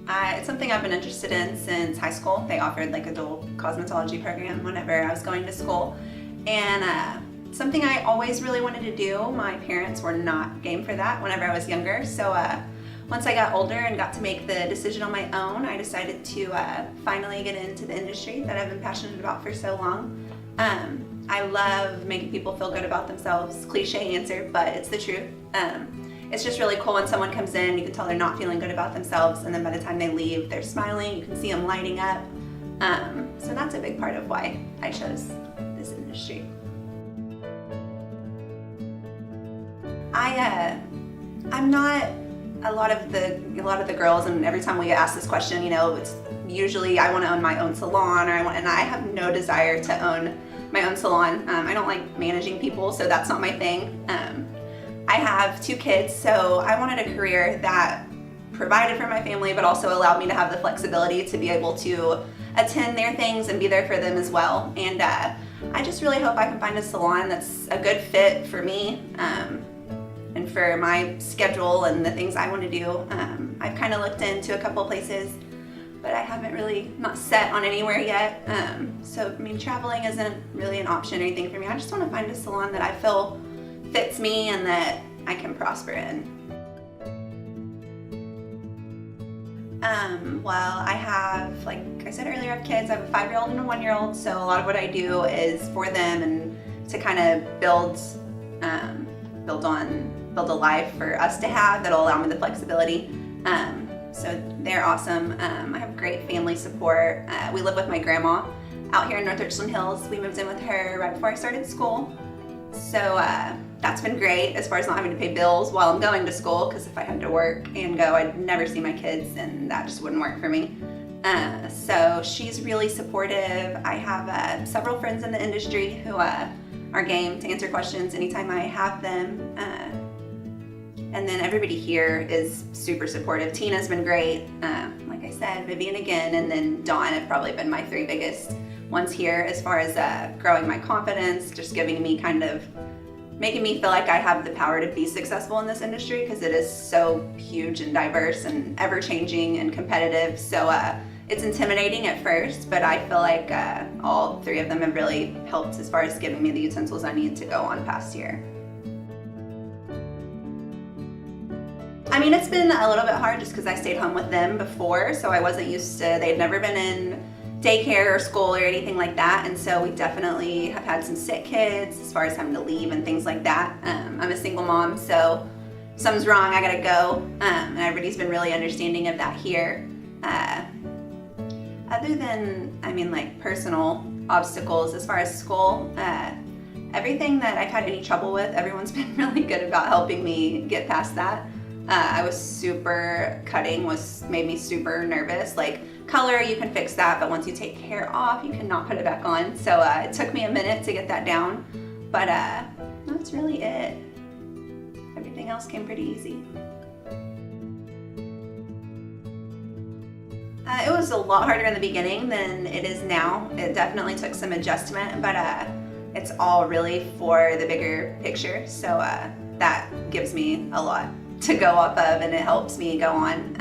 It's something I've been interested in since high school. They offered like a dual cosmetology program whenever I was going to school. And something I always really wanted to do. My parents were not game for that whenever I was younger. So once I got older and got to make the decision on my own, I decided to finally get into the industry that I've been passionate about for so long. I love making people feel good about themselves. Cliche answer, but it's the truth. It's just really cool when someone comes in, you can tell they're not feeling good about themselves, and then by the time they leave, they're smiling, you can see them lighting up. So that's a big part of why I chose this industry. I'm not a lot of the girls, and every time we get asked this question, you know, it's usually I want to own my own salon, and I have no desire to own my own salon. I don't like managing people, so that's not my thing. I have 2 kids, so I wanted a career that provided for my family, but also allowed me to have the flexibility to be able to attend their things and be there for them as well. And I just really hope I can find a salon that's a good fit for me and for my schedule and the things I want to do. I've kind of looked into a couple places, but I haven't really not set on anywhere yet. So I mean, traveling isn't really an option or anything for me. I just want to find a salon that I feel fits me and that I can prosper in. Well, I have, like I said earlier, I have kids. I have a 5-year-old and a 1-year-old, so a lot of what I do is for them and to kind of build a life for us to have that'll allow me the flexibility. So they're awesome. I have great family support. We live with my grandma out here in North Richland Hills. We moved in with her right before I started school. So that's been great as far as not having to pay bills while I'm going to school, because if I had to work and go, I'd never see my kids and that just wouldn't work for me. So she's really supportive. I have several friends in the industry who are game to answer questions anytime I have them. And then everybody here is super supportive. Tina's been great, like I said, Vivian again, and then Dawn have probably been my 3 biggest ones here as far as growing my confidence, just giving me making me feel like I have the power to be successful in this industry, because it is so huge and diverse and ever-changing and competitive. So it's intimidating at first, but I feel like all 3 of them have really helped as far as giving me the utensils I need to go on past here. I mean, it's been a little bit hard just because I stayed home with them before, so I wasn't used to, they'd never been in daycare or school or anything like that, and so we definitely have had some sick kids as far as having to leave and things like that. I'm a single mom, so if something's wrong, I gotta go, and everybody's been really understanding of that here. Other than, I mean, like personal obstacles as far as school, everything that I've had any trouble with, everyone's been really good about helping me get past that. Cutting made me super nervous. Like color, you can fix that, but once you take hair off, you cannot put it back on. So it took me a minute to get that down, but that's really it. Everything else came pretty easy. It was a lot harder in the beginning than it is now. It definitely took some adjustment, but it's all really for the bigger picture. So that gives me a lot to go off of, and it helps me go on.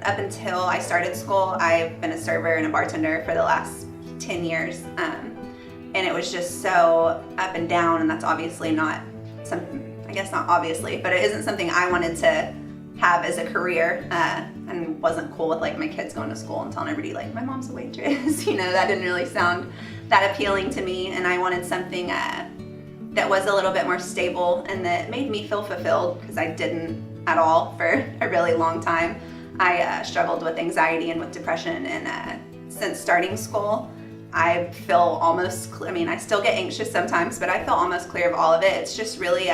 Up until I started school, I've been a server and a bartender for the last 10 years. And it was just so up and down, and that's obviously not something, I guess not obviously, but it isn't something I wanted to have as a career, and wasn't cool with like my kids going to school and telling everybody like my mom's a waitress. You know, that didn't really sound that appealing to me, and I wanted something that was a little bit more stable and that made me feel fulfilled, because I didn't at all for a really long time. I struggled with anxiety and with depression, and since starting school, I feel almost, I mean, I still get anxious sometimes, but I feel almost clear of all of it. It's just really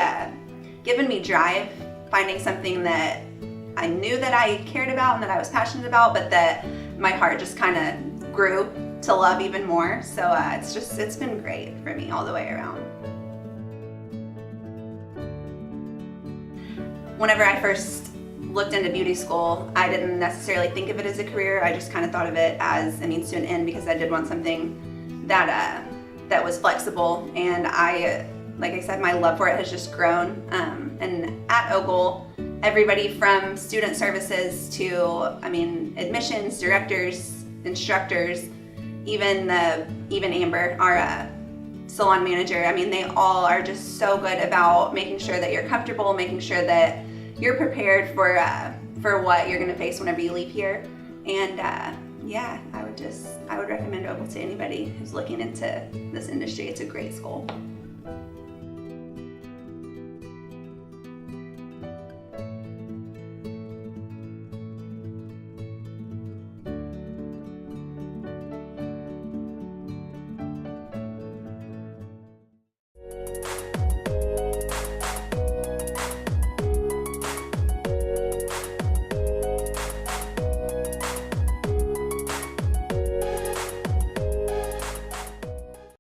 given me drive, finding something that I knew that I cared about and that I was passionate about, but that my heart just kind of grew to love even more. So it's been great for me all the way around. Whenever I first looked into beauty school, I didn't necessarily think of it as a career. I just kind of thought of it as a means to an end, because I did want something that was flexible, and like I said, my love for it has just grown. And at Ogle, everybody from student services to, I mean, admissions, directors, instructors, even Amber, our salon manager. I mean, they all are just so good about making sure that you're comfortable, making sure that you're prepared for what you're going to face whenever you leave here. And yeah, I would recommend Ogle to anybody who's looking into this industry. It's a great school.